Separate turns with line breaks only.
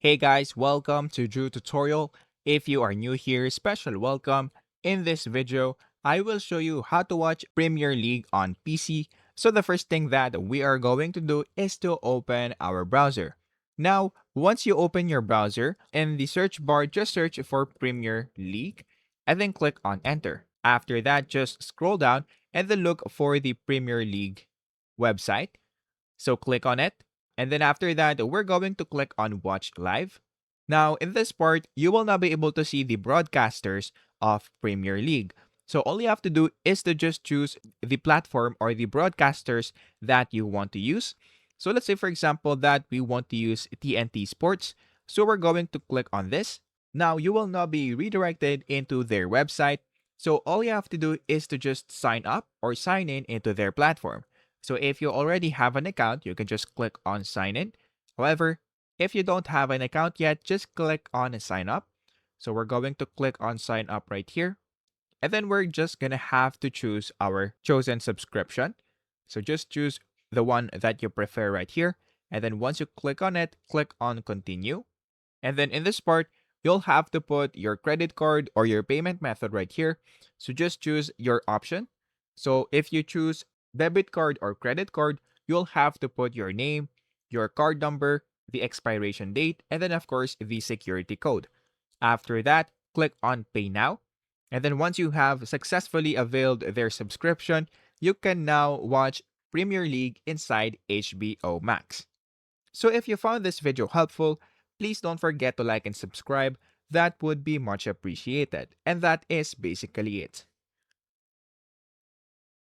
Hey guys, welcome to Drew Tutorial. If you are new here, special welcome. In this video, I will show you how to watch Premier League on PC. So the first thing that we are going to do is to open our browser. Now, once you open your browser, in the search bar, just search for Premier League and then click on enter. After that, just scroll down and then look for the Premier League website. So click on it. And then after that, we're going to click on watch live. Now, in this part, you will now be able to see the broadcasters of Premier League. So all you have to do is to just choose the platform or the broadcasters that you want to use. So let's say, for example, that we want to use TNT Sports. So we're going to click on this. Now, you will now be redirected into their website. So all you have to do is to just sign up or sign in into their platform. So if you already have an account, you can just click on sign in. However, if you don't have an account yet, just click on sign up. So we're going to click on sign up right here. And then we're just going to have to choose our chosen subscription. So just choose the one that you prefer right here. And then once you click on it, click on continue. And then in this part, you'll have to put your credit card or your payment method right here. So just choose your option. So if you choose debit card or credit card, you'll have to put your name, your card number, the expiration date, and then of course the security code. After that, click on pay now. And then once you have successfully availed their subscription, you can now watch Premier League inside HBO Max. So if you found this video helpful, please don't forget to like and subscribe. That would be much appreciated. And that is basically it.